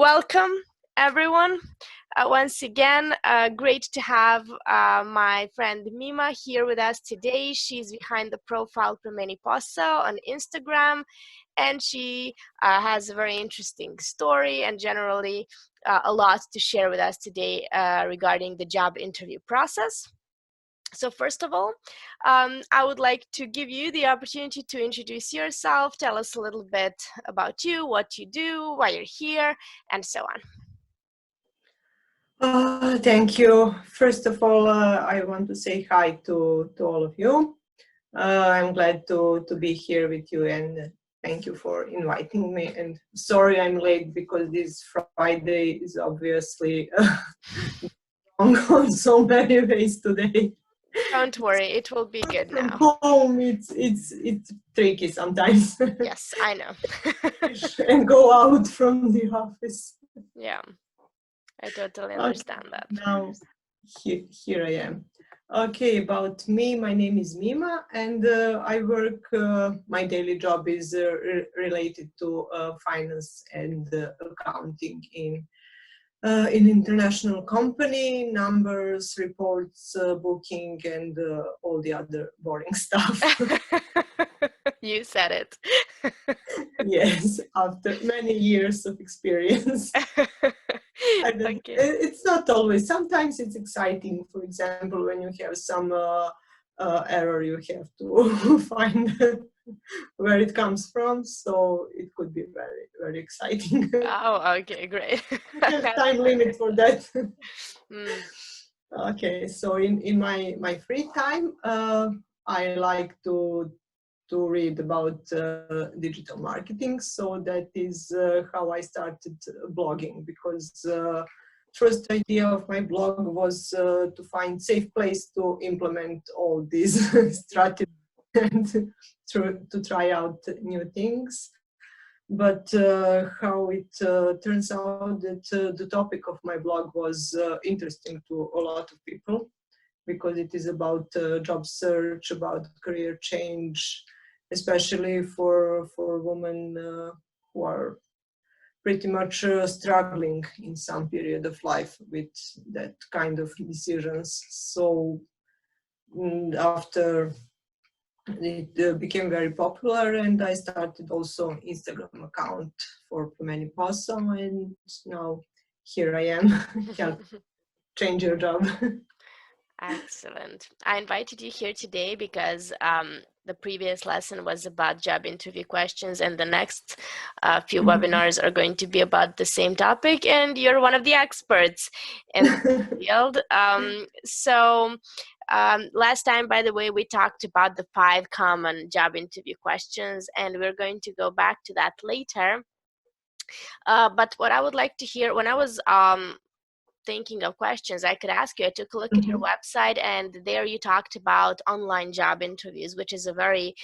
Welcome, everyone. Once again, great to have my friend Mima here with us today. She's behind the profile Promeni Posa on Instagram, and she has a very interesting story and generally a lot to share with us today regarding the job interview process. So first of all, I would like to give you the opportunity to introduce yourself, tell us a little bit about you, what you do, why you're here, and so on. Thank you. First of all, I want to say hi to all of you. I'm glad to be here with you, and thank you for inviting me. And sorry I'm late because this Friday is obviously on so many ways today. Don't worry, it will be good now. From home, it's tricky sometimes. Yes, I know. And go out from the office. Yeah, I totally understand that. Now, here I am. Okay, about me, my name is Mima, and I work, my daily job is related to finance and accounting in international company, numbers, reports, booking, and all the other boring stuff. You said it. Yes, after many years of experience. Okay. It's not always. Sometimes it's exciting. For example, when you have some error, you have to find where it comes from. So it could be very, very exciting. Oh, okay, great. I have time limit for that. Okay, so in my free time, I like to read about digital marketing. So that is how I started blogging, because first idea of my blog was to find safe place to implement all these strategies and to try out new things. But how it turns out that the topic of my blog was interesting to a lot of people, because it is about job search, about career change, especially for women who are pretty much struggling in some period of life with that kind of decisions. So after it became very popular, and I started also Instagram account for Promeni Posa, and now here I am. Change your job. Excellent. I invited you here today because the previous lesson was about job interview questions, and the next few webinars are going to be about the same topic, and you're one of the experts in the field. Last time, by the way, we talked about the 5 common job interview questions, and we're going to go back to that later. But what I would like to hear, when I was thinking of questions I could ask you, I took a look at your website, and there you talked about online job interviews, which is a very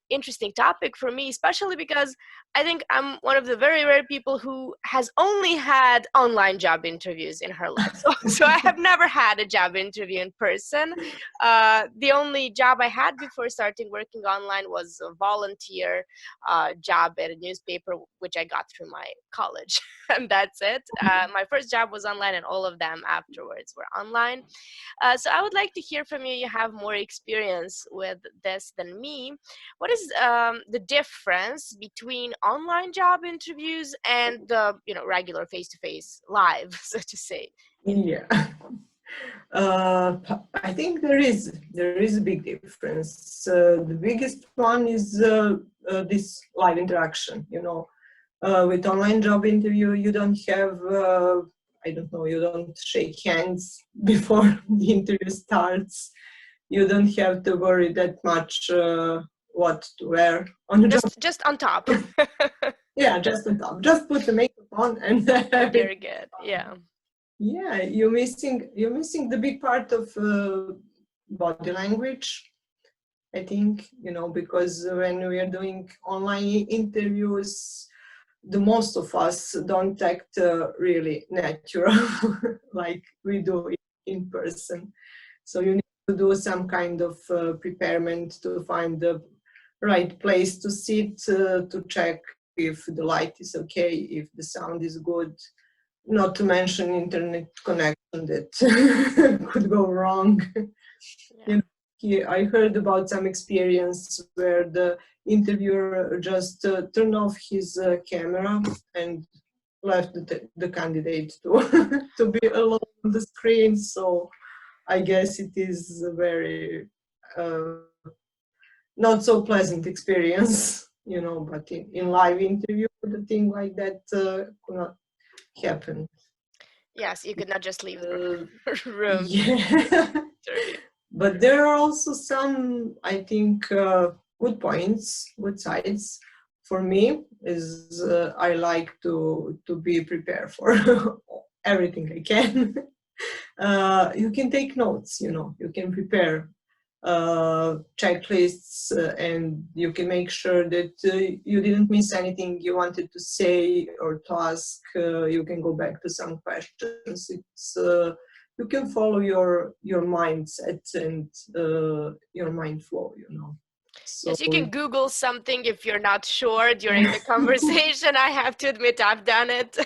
interesting topic for me, especially because I think I'm one of the very rare people who has only had online job interviews in her life. So I have never had a job interview in person. The only job I had before starting working online was a volunteer job at a newspaper, which I got through my college, and that's it. My first job was online, and all of them afterwards were online. So I would like to hear from you. You have more experience with this than me. What is the difference between online job interviews and the regular face-to-face live, so to say? Yeah. I think there is a big difference. The biggest one is this live interaction. With online job interview, you don't have I don't know, you don't shake hands before the interview starts. You don't have to worry that much what to wear on the job. Just on top. Yeah, just on top. Just put the makeup on and very good. Yeah. Yeah, you're missing the big part of body language, I think, because when we are doing online interviews, the most of us don't act really natural like we do in person. So you need to do some kind of preparement to find the right place to sit, to check if the light is okay, if the sound is good, not to mention internet connection that could go wrong. Yeah. I heard about some experience where the interviewer just turned off his camera and left the candidate to to be alone on the screen. So I guess it is a very uh, not so pleasant experience, but in live interview, the thing like that could not happen. Yes, you could not just leave Uh, the room. yeah. Interview. But there are also some, I think, good points, good sides. For me, is I like to be prepared for everything I can. You can take notes, you can prepare checklists, and you can make sure that you didn't miss anything you wanted to say or to ask. You can go back to some questions. It's you can follow your mindset and your mind flow. So Yes, you can Google something if you're not sure during the conversation. I have to admit, I've done it.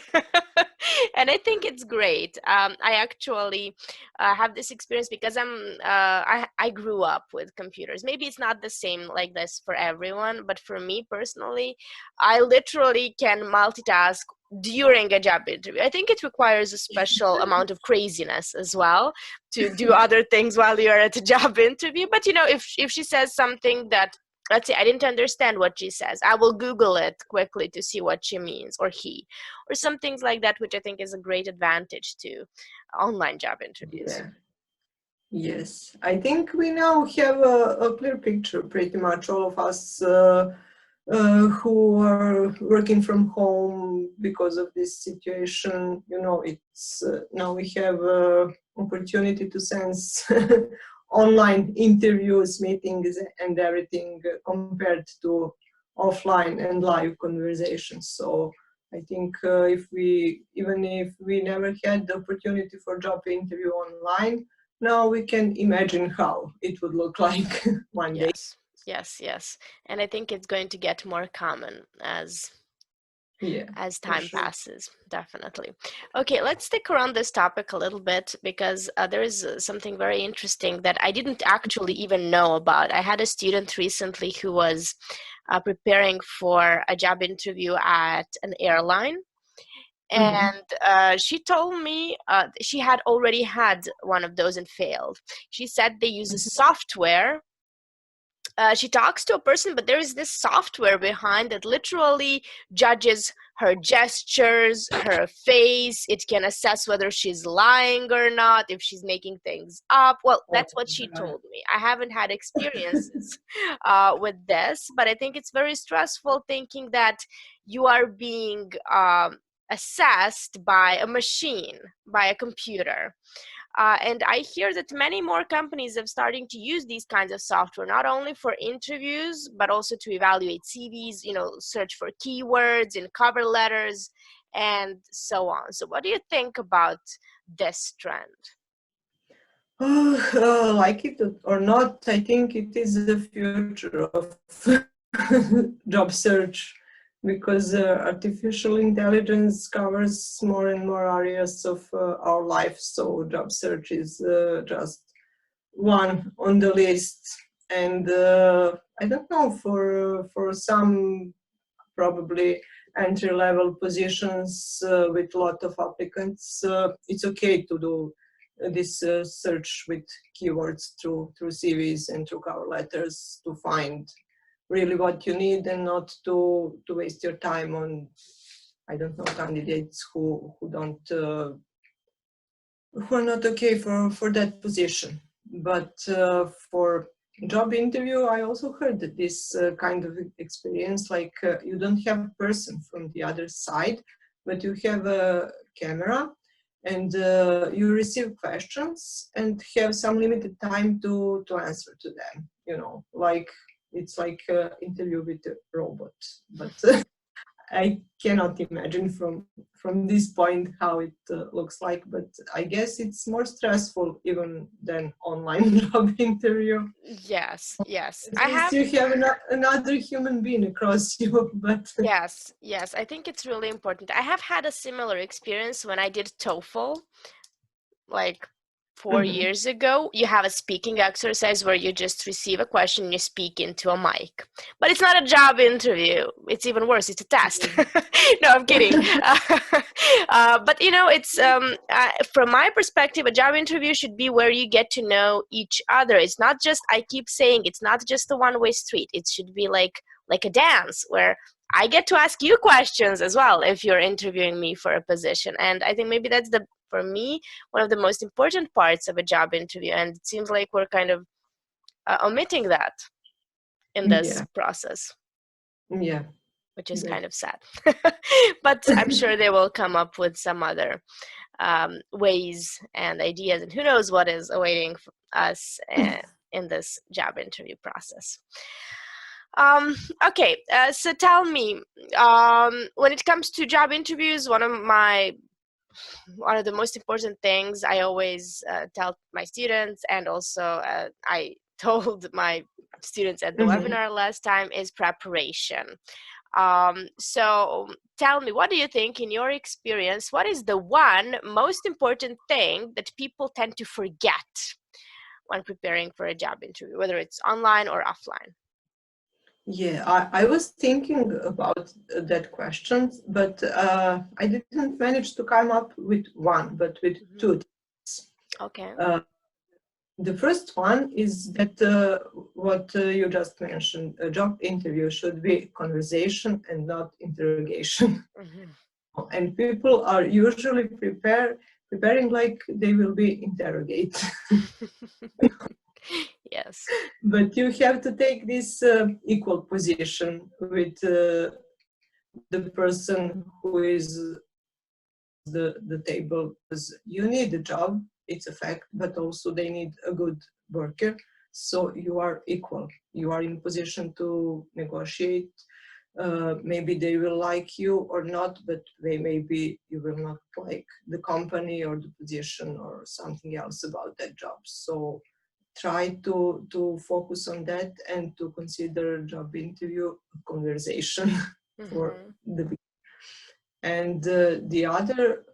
And I think it's great. I actually have this experience because I grew up with computers. Maybe it's not the same like this for everyone, but for me personally, I literally can multitask during a job interview. I think it requires a special amount of craziness as well to do other things while you're at a job interview. But if she says something that, let's say, I didn't understand what she says, I will Google it quickly to see what she means, or he, or some things like that, which I think is a great advantage to online job interviews. yeah. Yes, I think we now have a clear picture, pretty much all of us who are working from home because of this situation. It's now we have opportunity to sense online interviews, meetings, and everything compared to offline and live conversations. So I think even if we never had the opportunity for job interview online, now we can imagine how it would look like one day. Yes, yes, yes. And I think it's going to get more common Yeah, as for time sure. passes, definitely. Okay, let's stick around this topic a little bit, because there is something very interesting that I didn't actually even know about. I had a student recently who was preparing for a job interview at an airline. Mhm. And she told me she had already had one of those and failed. She said they use a software. She talks to a person, but there is this software behind that literally judges her gestures, her face. It can assess whether she's lying or not, if she's making things up. Well, Oh that's what she my told me. I haven't had experiences with this, but I think it's very stressful thinking that you are being assessed by a machine, by a computer. And I hear that many more companies are starting to use these kinds of software, not only for interviews, but also to evaluate CVs, search for keywords in cover letters, and so on. So what do you think about this trend? like it or not, I think it is the future of job search, because artificial intelligence covers more and more areas of our life. So job search is just one on the list. And I don't know, for some probably entry level positions with a lot of applicants, it's okay to do this search with keywords through CVs and through cover letters to find really what you need, and not to waste your time on, I don't know, candidates who don't who are not okay for that position. But for job interview, I also heard that this kind of experience, like you don't have a person from the other side, but you have a camera, and you receive questions and have some limited time to answer to them. Like it's like interview with a robot, but I cannot imagine from this point how it looks like, but I guess it's more stressful even than online job interview. Yes, yes. At I least have you have another human being across you, but Yes, yes. I think it's really important. I have had a similar experience when I did TOEFL, like 4 years ago. You have a speaking exercise where you just receive a question, you speak into a mic. But it's not a job interview. It's even worse. It's a test. No, I'm kidding. But it's from my perspective, a job interview should be where you get to know each other. It's not just, I keep saying, it's not just a one-way street. It should be like a dance where I get to ask you questions as well if you're interviewing me for a position. And I think maybe that's for me, one of the most important parts of a job interview. And it seems like we're kind of omitting that in this yeah, process, yeah. which is That, kind of sad. But I'm sure they will come up with some other ways and ideas, and who knows what is awaiting us in this job interview process. Um, okay, so tell me, when it comes to job interviews, one of the most important things I always tell my students, and also I told my students at the mhm. webinar last time, is preparation. So tell me, what do you think, in your experience, what is the one most important thing that people tend to forget when preparing for a job interview, whether it's online or offline? Yeah, I was thinking about that question, but I didn't manage to come up with one, but with two. Okay. Uh, the first one is that what you just mentioned, a job interview should be conversation and not interrogation. And people are usually preparing like they will be interrogated. Yes. But you have to take this equal position with the person who is the table, because you need a job, it's a fact, but also they need a good worker. So you are equal, you are in position to negotiate. Maybe they will like you or not, but maybe you will not like the company or the position or something else about that job. So try to focus on that and to consider job interview a conversation for the. And the other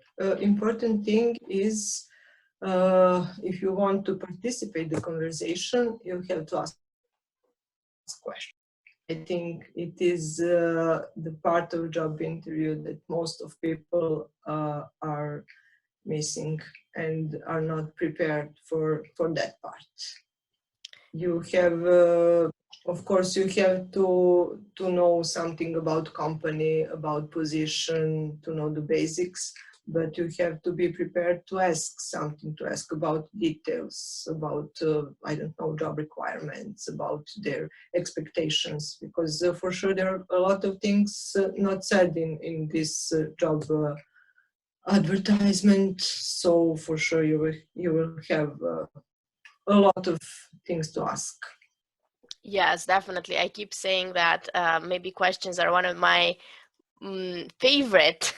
important thing is, if you want to participate in the conversation, you have to ask questions. I think it is the part of job interview that most of people are missing and are not prepared for that part. You have, of course, you have to know something about company, about position, to know the basics, but you have to be prepared to ask something, to ask about details, about, I don't know, job requirements, about their expectations, because for sure there are a lot of things not said in this job advertisement. So for sure you will have a lot of things to ask. Yes, definitely. I keep saying that maybe questions are one of my favorite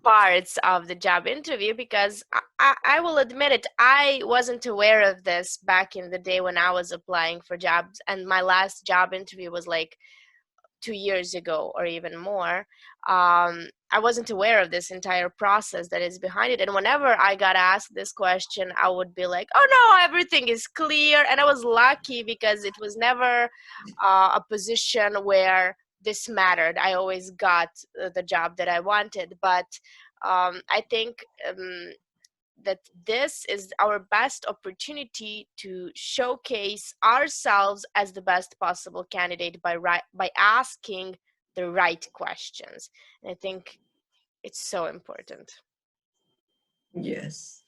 parts of the job interview, because I will admit it, I wasn't aware of this back in the day when I was applying for jobs, and my last job interview was like 2 years ago or even more. I wasn't aware of this entire process that is behind it. And whenever I got asked this question, I would be like, oh no, everything is clear. And I was lucky because it was never a position where this mattered. I always got the job that I wanted. But I think that this is our best opportunity to showcase ourselves as the best possible candidate by asking the right questions. And I think it's so important. Yes,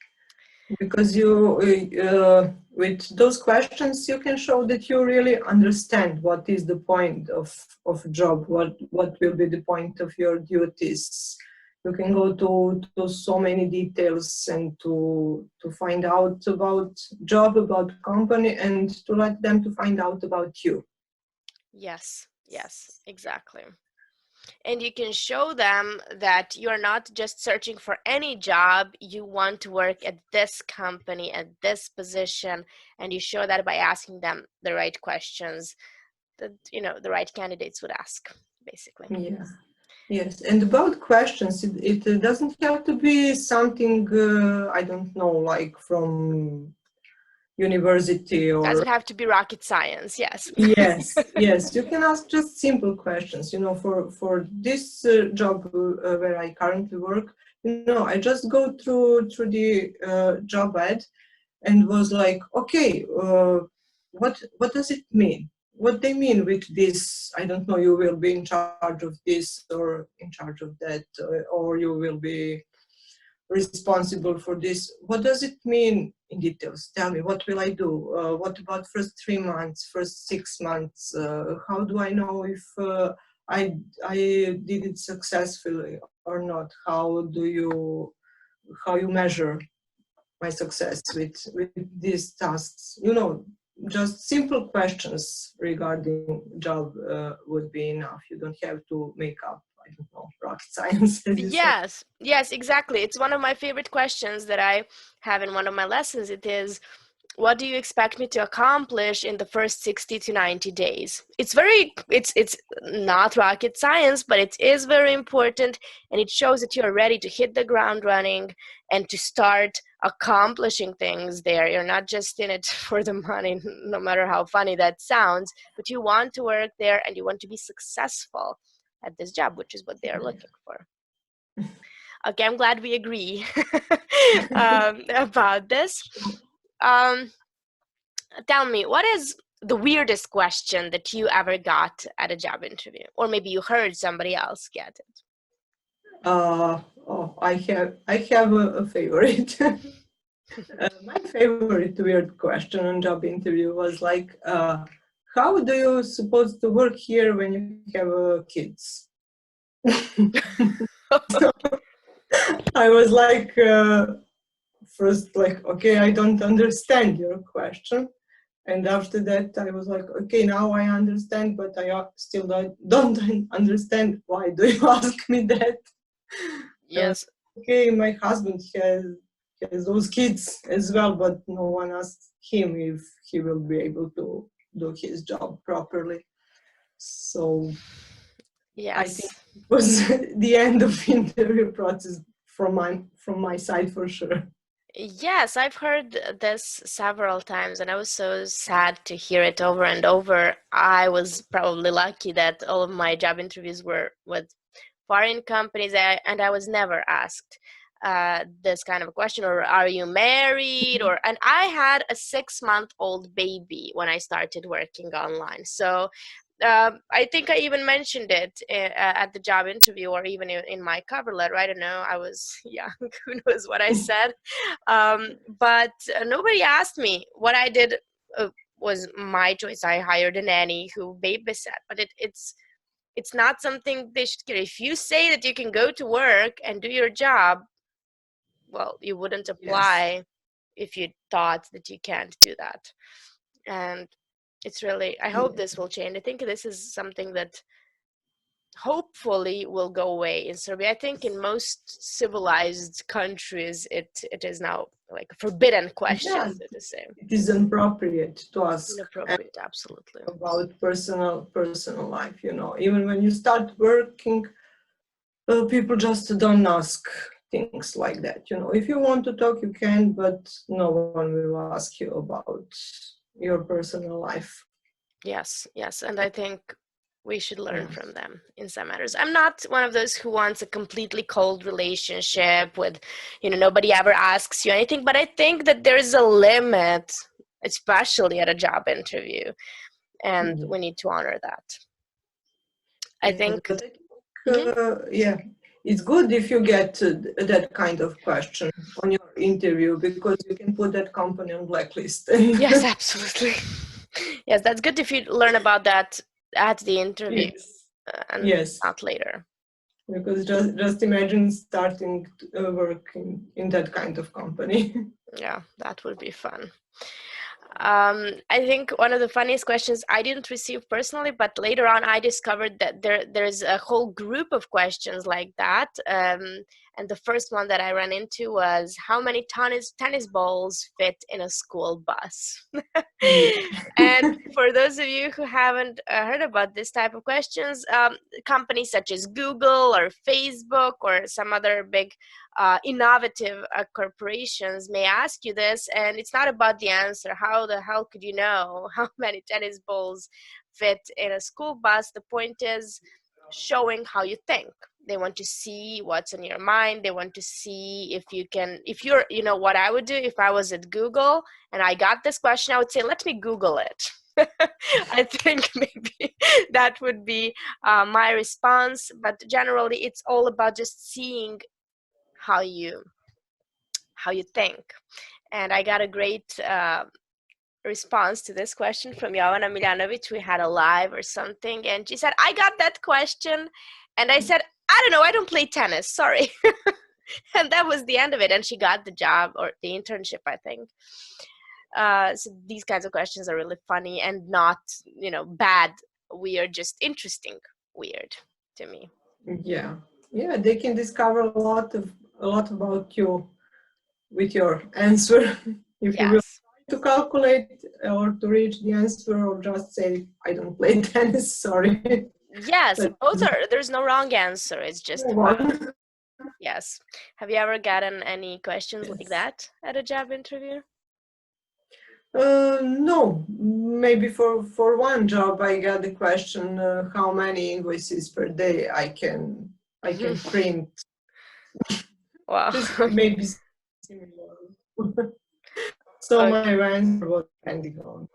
because you, with those questions, you can show that you really understand what is the point of job, what will be the point of your duties. You can go to so many details and to find out about job, about company, and to let them to find out about you. Yes, yes, exactly. And you can show them that you are not just searching for any job, you want to work at this company, at this position, and you show that by asking them the right questions that, the right candidates would ask, basically. Yeah. Yes, and about questions, it doesn't have to be something, I don't know, like from university or Doesn't have to be rocket science, yes. yes, you can ask just simple questions. For this job where I currently work, I just go through the job ad and was like, okay, what does it mean? What they mean with this? I don't know. You will be in charge of this or in charge of that, or you will be responsible for this. What does it mean in details? Tell me, what will I do? What about first 3 months, first 6 months? How do I know if I did it successfully or not? How you measure my success with these tasks? Just simple questions regarding job would be enough. You don't have to make up, I don't know, rocket science, as you said. Yes, exactly. It's one of my favorite questions that I have in one of my lessons. It is, what do you expect me to accomplish in the first 60 to 90 days? It's not rocket science, but it is very important, and it shows that you are ready to hit the ground running and to start accomplishing things there. You're not just in it for the money, no matter how funny that sounds, but you want to work there and you want to be successful at this job, which is what they are looking for. Okay, I'm glad we agree about this. Tell me, what is the weirdest question that you ever got at a job interview? Or maybe you heard somebody else get it. I have a favorite. My favorite weird question on job interview was like, how do you supposed to work here when you have kids? So I was like, first like, okay, I don't understand your question. And after that, I was like, okay, now I understand, but I still don't understand why do you ask me that? Yes. Okay, my husband has those kids as well, but no one asked him if he will be able to do his job properly. So I think Yes. it was the end of the interview process from my side for sure. Yes, I've heard this several times, and I was so sad to hear it over and over. I was probably lucky that all of my job interviews were with foreign companies, and I was never asked this kind of a question, or are you married? And I had a 6-month-old baby when I started working online. So I think I even mentioned it at the job interview, or even in my cover letter. I don't know. I was young. Who knows what I said? But nobody asked me. What I did was my choice. I hired a nanny who babysat. But it's not something they should care. If you say that you can go to work and do your job, well, you wouldn't Yes. apply if you thought that you can't do that. And it's really, I hope Yeah. this will change. I think this is something that hopefully will go away in Serbia. I think in most civilized countries, it is now like a forbidden question, Yeah, so to say. it is inappropriate to ask Inappropriate, absolutely. about personal life. Even when you start working, people just don't ask things like that. If you want to talk, you can, but no one will ask you about your personal life. Yes, and I think we should learn Yeah. from them in some matters. I'm not one of those who wants a completely cold relationship with, nobody ever asks you anything, but I think that there is a limit, especially at a job interview, and Yeah. we need to honor that. I Yes, think. but I Mhm. think, yeah, it's good if you get that kind of question on your interview because you can put that company on blacklist. Yes, absolutely. Yes, that's good if you learn about that at the interview Yes, and yes, not later. because just imagine starting to work in that kind of company. Yeah, that would be fun. I think one of the funniest questions I didn't receive personally, but later on I discovered that there's a whole group of questions like that. And the first one that I ran into was, how many tennis balls fit in a school bus? Yeah. And for those of you who haven't heard about this type of questions, companies such as Google or Facebook or some other big innovative corporations may ask you this, and it's not about the answer. How the hell could you know how many tennis balls fit in a school bus? The point is showing how you think. They want to see what's in your mind. They want to see if you're, you know, what I would do if I was at Google and I got this question, I would say, let me Google it. I think maybe that would be my response. But generally, it's all about just seeing how you think. And I got a great response to this question from Jovana Miljanovic. We had a live or something, and she said, I got that question. And I said, I don't know, I don't play tennis, sorry. And that was the end of it. And she got the job, or the internship, I think. So these kinds of questions are really funny and not, you know, bad, weird, just interesting, weird to me. Yeah, yeah, they can discover a lot about you with your answer. If you will Yes. to calculate or to reach the answer, or just say, I don't play tennis, sorry. Yes, But both are, there's no wrong answer. It's just move fun. on. Yes. Have you ever gotten any questions like Yes. that at a job interview? No, maybe for one job I got the question, how many invoices per day I can print. Wow. This maybe similar. So Okay. my answer was depending on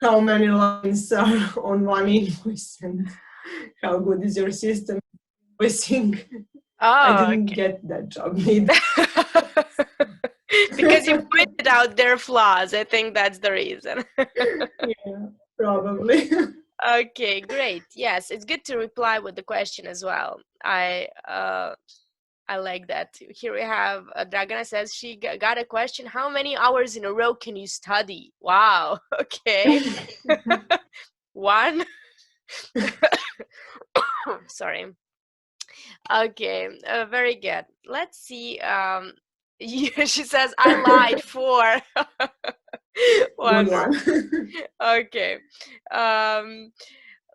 how many lines are on one invoice and how good is your system invoicing. I Oh, didn't get that job neither. okay. Because you pointed out their flaws. I think that's the reason. Yeah, probably. Okay, great. Yes, it's good to reply with the question as well. I like that too. Here we have Dragana says she got a question. How many hours in a row can you study? Wow. Okay. One. Sorry. Okay. Very good. Let's see. She says I lied for Good one. one. Okay.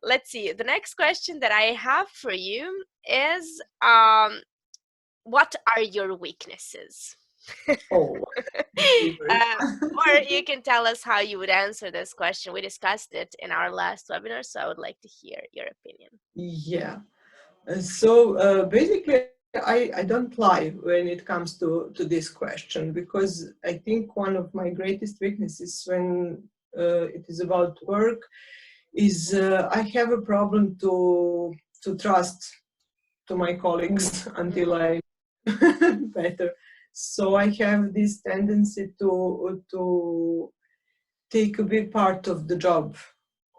Let's see. The next question that I have for you is what are your weaknesses? Oh, favorite. Or you can tell us how you would answer this question. We discussed it in our last webinar, so I would like to hear your opinion. Yeah. So basically, I don't lie when it comes to this question, because I think one of my greatest weaknesses when it is about work is I have a problem to trust to my colleagues until I better. So I have this tendency to take a big part of the job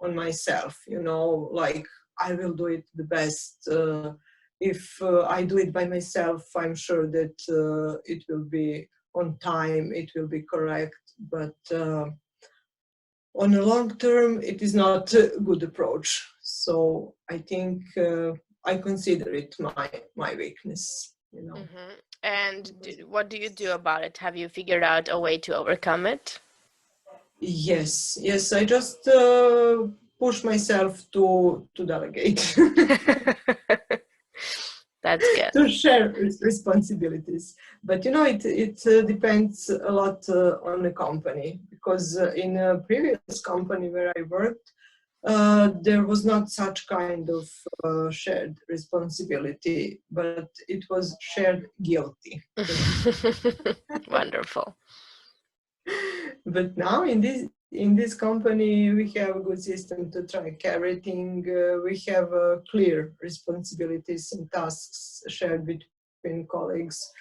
on myself, you know, like I will do it the best. If I do it by myself, I'm sure that it will be on time, it will be correct, but on a long term, it is not a good approach. So I think I consider it my weakness, you know. Mm-hmm. And what do you do about it? Have you figured out a way to overcome it? Yes, yes, I just push myself to delegate. That's good. To share responsibilities. But you know, it depends a lot on the company, because in a previous company where I worked, there was not such kind of shared responsibility, but it was shared guilty. You know? Wonderful. But now in this company, we have a good system to track everything. We have clear responsibilities and tasks shared between colleagues.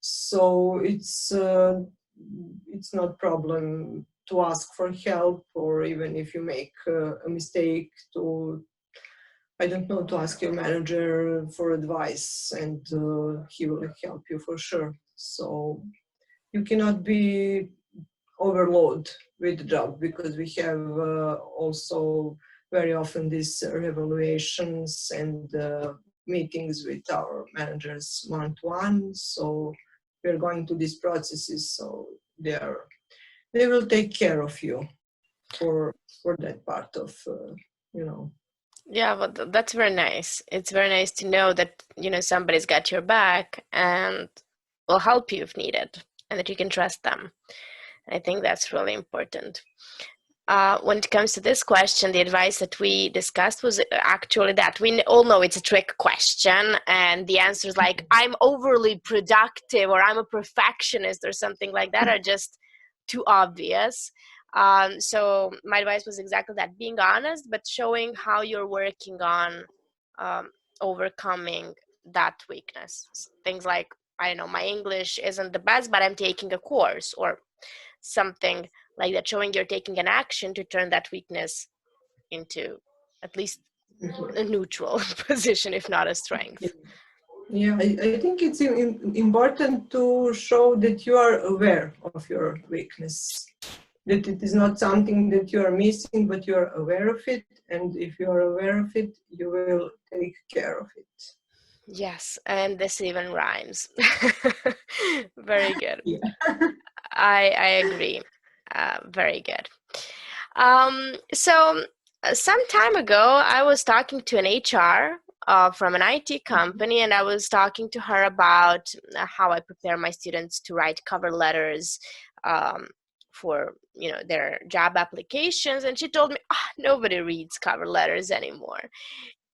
So it's not problem to ask for help, or even if you make a mistake, to I don't know, to ask your manager for advice, and he will help you for sure. So you cannot be overload with the job, because we have also very often these evaluations and meetings with our managers one-to-one. So we're going to these processes, so they will take care of you for that part of you know. Yeah, well, that's very nice. It's very nice to know that, somebody's got your back and will help you if needed, and that you can trust them. I think that's really important. When it comes to this question, the advice that we discussed was actually that we all know it's a trick question, and the answers like "I'm overly productive" or "I'm a perfectionist" or something like that are just too obvious. So my advice was exactly that: being honest, but showing how you're working on um, overcoming that weakness. Things like, I don't know, my English isn't the best, but I'm taking a course, or something like that, showing you're taking an action to turn that weakness into at least a neutral position, if not a strength. Yeah, I think it's important to show that you are aware of your weakness, that it is not something that you are missing, but you are aware of it. And if you are aware of it, you will take care of it. Yes, and this even rhymes. Very good. Yeah. I agree. Very good. So some time ago, I was talking to an HR from an IT company, and I was talking to her about how I prepare my students to write cover letters um, for their job applications. And she told me, nobody reads cover letters anymore.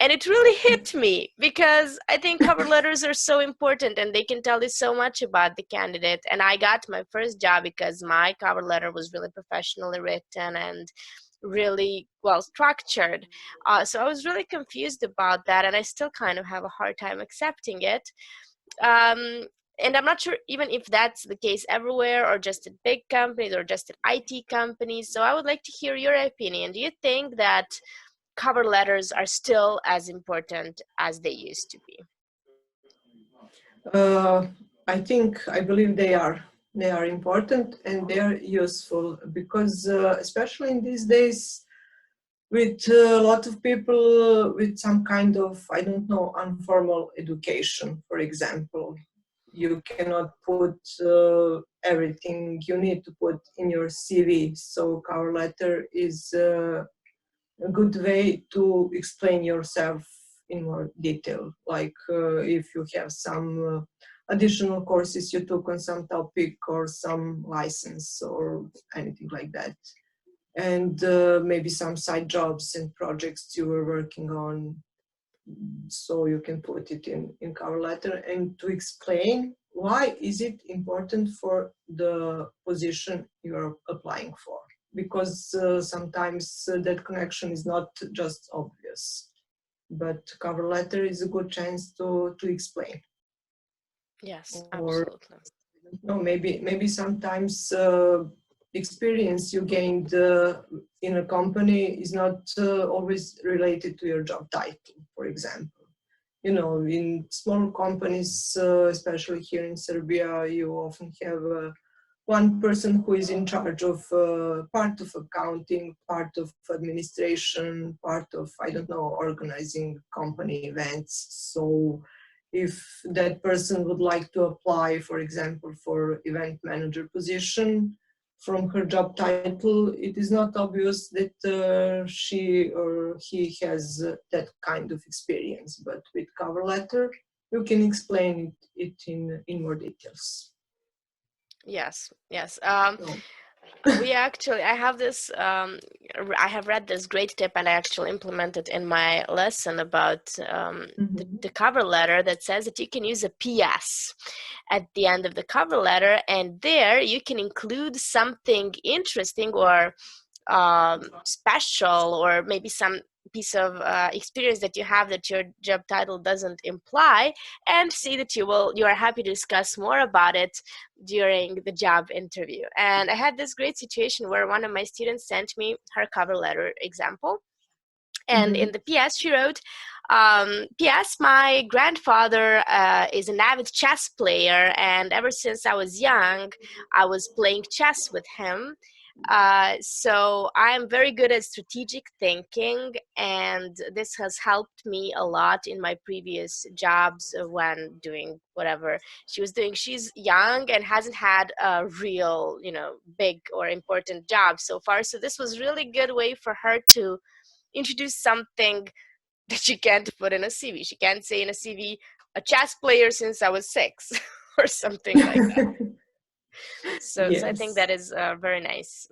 And it really hit me, because I think cover letters are so important and they can tell you so much about the candidate. And I got my first job because my cover letter was really professionally written and really well structured. So I was really confused about that, and I still kind of have a hard time accepting it. Um, and I'm not sure even if that's the case everywhere, or just at big companies, or just at IT companies. So I would like to hear your opinion. Do you think that cover letters are still as important as they used to be? Uh, I believe they are. They are important and they are useful, because especially in these days, with a lot of people with some kind of, I don't know, informal education, for example. You cannot put everything you need to put in your CV. So cover letter is a good way to explain yourself in more detail. Like if you have some additional courses you took on some topic, or some license or anything like that, and maybe some side jobs and projects you were working on, so you can put it in cover letter, and to explain why is it important for the position you're applying for, because sometimes that connection is not just obvious, but cover letter is a good chance to explain. Yes, Or absolutely. no, maybe sometimes experience you gained in a company is not always related to your job title, for example. You know, in small companies, especially here in Serbia, you often have one person who is in charge of part of accounting, part of administration, part of, I don't know, organizing company events. So if that person would like to apply, for example, for event manager position, from her job title, it is not obvious that she or he has that kind of experience. But with cover letter, you can explain it in more details. Yes, yes. So, I have this, I have read this great tip, and I actually implemented in my lesson about mhm. the cover letter, that says that you can use a PS at the end of the cover letter, and there you can include something interesting or special, or maybe some piece of experience that you have that your job title doesn't imply, and see that you are happy to discuss more about it during the job interview. And I had this great situation where one of my students sent me her cover letter example, and in Mhm. the PS she wrote, P.S. My grandfather is an avid chess player, and ever since I was young, I was playing chess with him. So I'm very good at strategic thinking, and this has helped me a lot in my previous jobs when doing whatever she was doing. She's young and hasn't had a real, big or important job so far. So this was really good way for her to introduce something that she can't put in a CV. She can't say in a CV, a chess player since I was 6 or something like that. So I think Yes. that is a very nice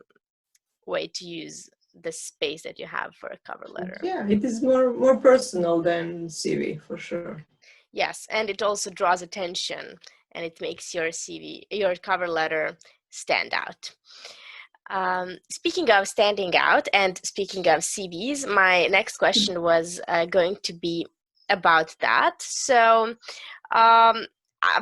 way to use the space that you have for a cover letter. Yeah, it is more personal than CV for sure. Yes, and it also draws attention, and it makes your CV, your cover letter, stand out. Speaking of standing out and speaking of CVs, my next question was going to be about that. So,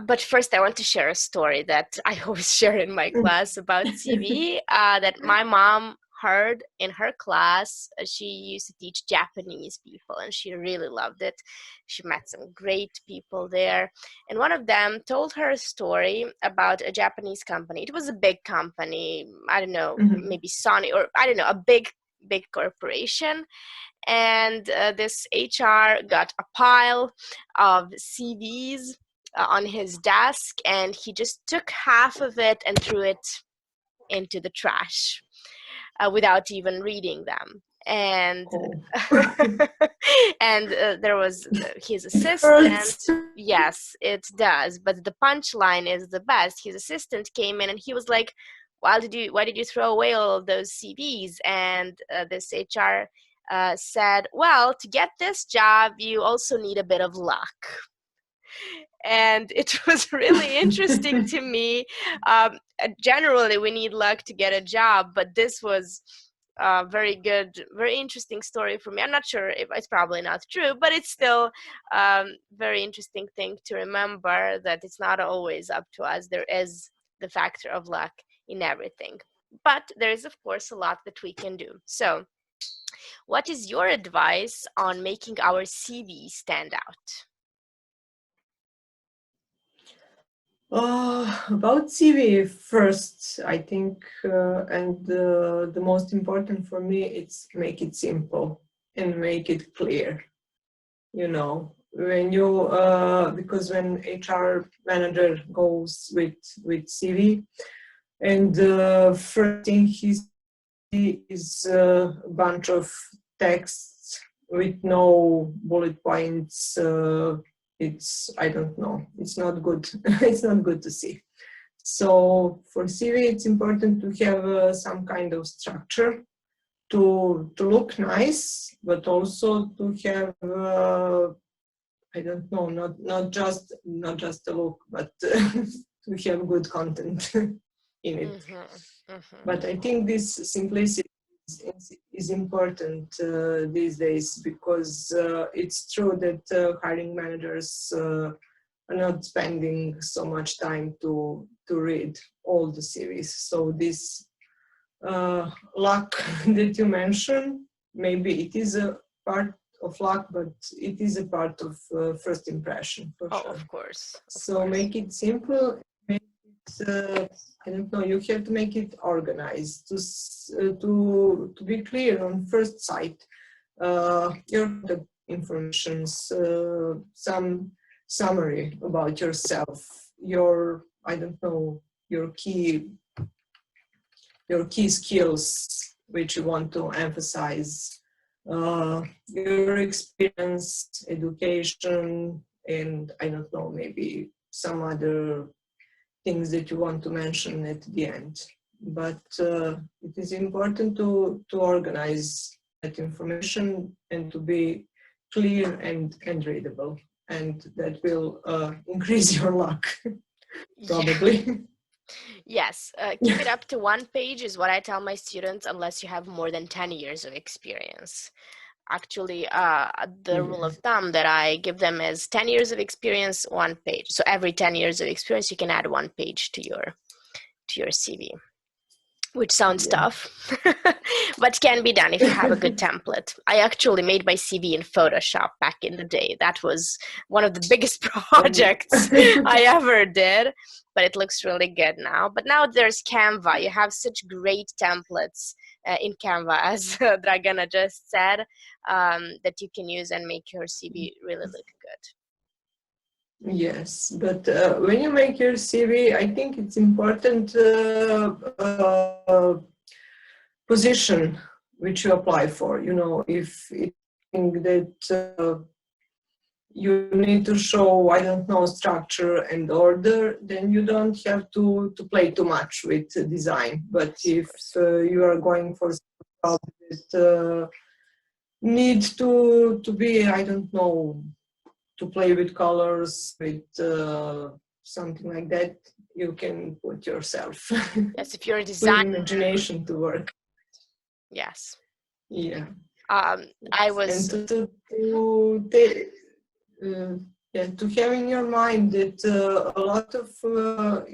but first I want to share a story that I always share in my class about CV that my mom heard in her class. She used to teach Japanese people, and she really loved it. She met some great people there, and one of them told her a story about a Japanese company. It was a big company, I don't know, maybe Sony, or I don't know, a big corporation. And this HR got a pile of CVs on his desk, and he just took half of it and threw it into the trash without even reading them. And and there was his assistant. Yes, it does. But the punchline is the best. His assistant came in and he was like, why did you throw away all of those CVs? And this HR said, well, to get this job, you also need a bit of luck. And it was really interesting to me. Generally, we need luck to get a job, but this was a very good, very interesting story for me. I'm not sure if it's probably not true, but it's still very interesting thing to remember, that it's not always up to us. There is the factor of luck in everything. But there is, of course, a lot that we can do. So what is your advice on making our CV stand out? About CV first, I think, and the most important for me, it's make it simple and make it clear. When you because when HR manager goes with CV, and the first thing he sees is a bunch of texts with no bullet points. It's, I don't know, it's not good. It's not good to see. So for CV, it's important to have some kind of structure to look nice, but also to have I don't know, not just a look, but to have good content in it. But I think this simplicity is important these days, because it's true that hiring managers are not spending so much time to read all the CVs. So this luck that you mentioned, maybe it is a part of luck, but it is a part of first impression for sure. Of course. So make it simple. Make it, I don't know. You have to make it organized to be clear on first sight. Your information, some summary about yourself. Your, I don't know, your key skills which you want to emphasize, your experience, education, and I don't know, maybe some other things that you want to mention at the end. But it is important to organize that information and to be clear and readable, and that will increase your luck, probably. Yes, keep it up to 1 page is what I tell my students, unless you have more than 10 years of experience. Actually, the rule of thumb that I give them is 10 years of experience, 1 page. So every 10 years of experience, you can add 1 page to your CV. which sounds Yeah. tough, but can be done if you have a good template. I actually made my CV in Photoshop back in the day. That was one of the biggest Oh. projects I ever did, but it looks really good now. But now there's Canva. You have such great templates in Canva, as Dragana just said, that you can use and make your CV really look good. Yes, but when you make your CV, I think it's important position which you apply for. You know, if it's something that you need to show, I don't know, structure and order, then you don't have to play too much with design. But Yes, of if course. you are going for something that needs to be, I don't know, to play with colors, with something like that, you can put yourself, Yes, if you're a put designer, imagination to work. yes. Yeah. I Yes. And was, uh, yeah, to have in your mind that a lot of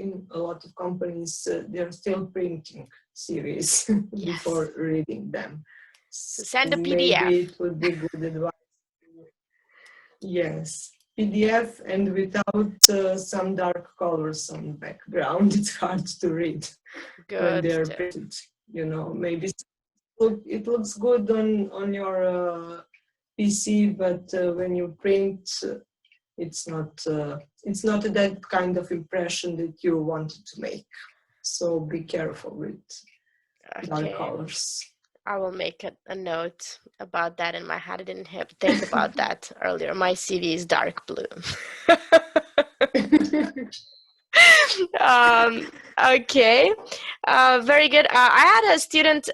in a lot of companies they're still printing series yes. before reading them. So So send a PDF. maybe it would be good advice. Yes, PDF and without some dark colors on the background, it's hard to read when Good they're tip. printed. You know, maybe it looks good on your PC, but when you print, it's not that kind of impression that you wanted to make. So be careful with dark Okay. colors. I will make a note about that in my head. I didn't have to think about that earlier. My CV is dark blue. um, okay. Very good. I had a student,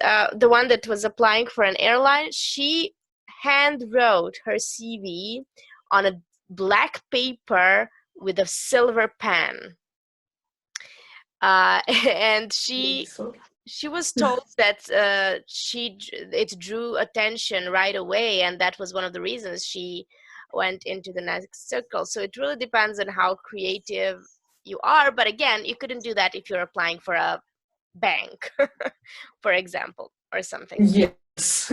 the one that was applying for an airline. She hand wrote her CV on a black paper with a silver pen. And Beautiful. she was told that it drew attention right away, and that was one of the reasons she went into the next circle. So it really depends on how creative you are, but again, you couldn't do that if you're applying for a bank, for example, or something. Yes.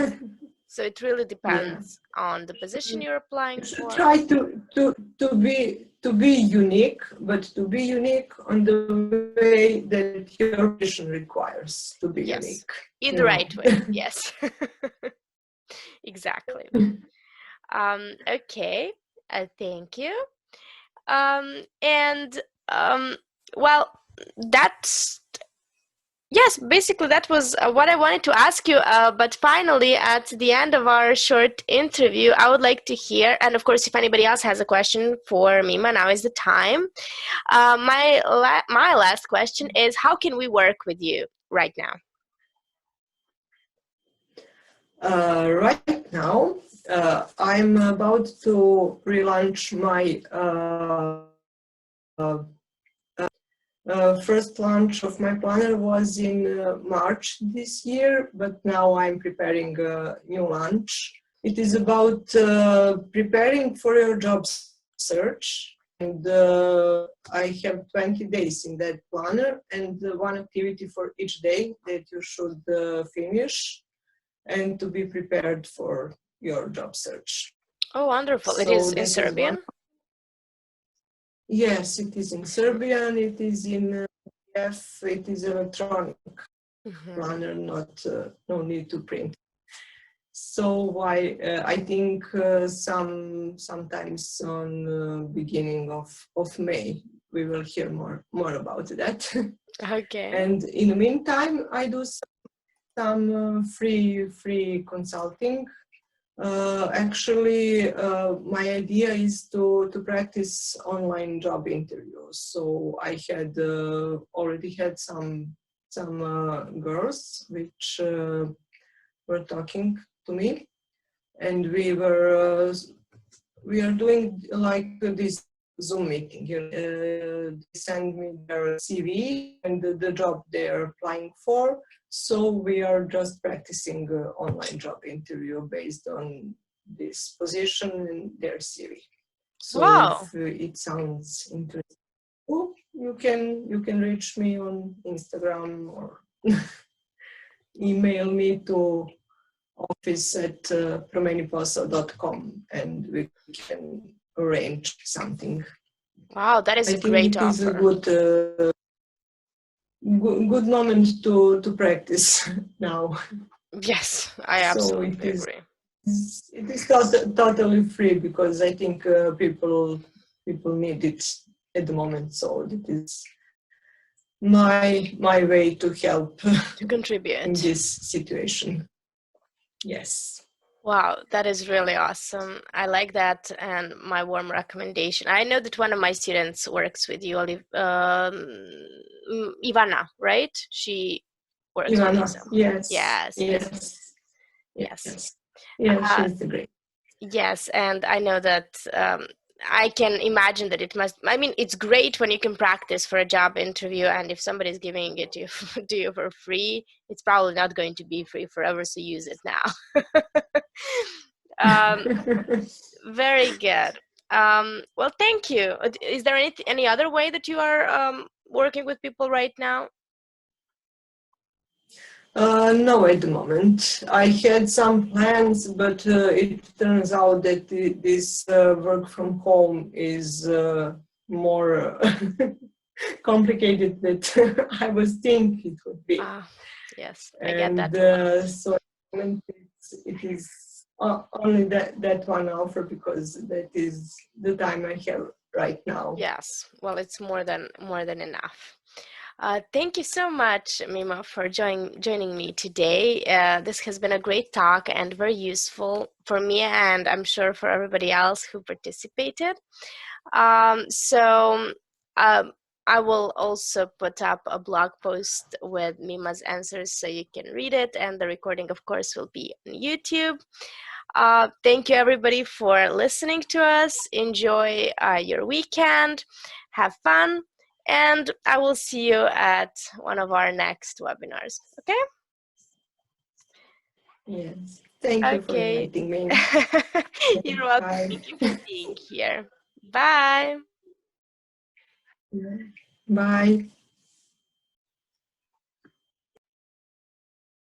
So it really Yeah. depends on the position you're applying for. Try to be unique, but to be unique on the way that your position requires to be Yes, unique. in You the know. right way. Yes. Exactly. Okay, thank you. And well, that's, yes, basically that was what I wanted to ask you. But finally, at the end of our short interview, I would like to hear, and of course, if anybody else has a question for Mima, now is the time. My last question is, how can we work with you right now? Right now, I'm about to relaunch my first launch of my planner was in March this year, but now I'm preparing a new launch. It is about preparing for your job search, and I have 20 days in that planner, and one activity for each day that you should finish, and to be prepared for your job search. Oh, wonderful. It So is in that is one. Serbian? Yes, it is in Serbian, it is in PDF, it is electronic Mm-hmm. planner, not no need to print. So I think sometimes on beginning of May we will hear more about that. Okay. And in the meantime, I do some free consulting. Actually, my idea is to practice online job interviews. So I had already had some girls which were talking to me, and we are doing like this Zoom meeting. They send me their CV and the job they're applying for. So we are just practicing online job interview based on this position and their CV. So Wow. if it sounds interesting, you can reach me on Instagram or email me to office@promeniposao.com and we can arrange something. Wow, that is I a think great it is a offer. good moment to practice now. Yes, I So absolutely agree. it is totally free because I think people need it at the moment. So it is my way to help To in contribute. this situation. Yes. Wow, that is really awesome. I like that, and my warm recommendation. I know that one of my students works with you, Ivana, right? She works with you Ivana, some. yes, Yes, yes, yes, yes. yes. Yeah, Uh, she's the great. yes, and I know that I can imagine that it must. I mean, it's great when you can practice for a job interview, and if somebody's giving it to you, to you for free, it's probably not going to be free forever. So use it now. um, Very good. Well, thank you. Is there any other way that you are working with people right now? No, at the moment. I had some plans, but it turns out that this work from home is more complicated than I was thinking it would be. Ah, yes, I get And that a lot. so at the moment it is only that one offer because that is the time I have right now. Yes, well, it's more than enough. Thank you so much, Mima, for joining me today. This has been a great talk and very useful for me, and I'm sure for everybody else who participated. So um, I will also put up a blog post with Mima's answers so you can read it, and the recording, of course, will be on YouTube. Thank you, everybody, for listening to us. Enjoy your weekend. Have fun. And I will see you at one of our next webinars. Okay? Yes. Thank you for Okay. inviting me. You're welcome. Bye. Thank you for being here. Bye. Bye.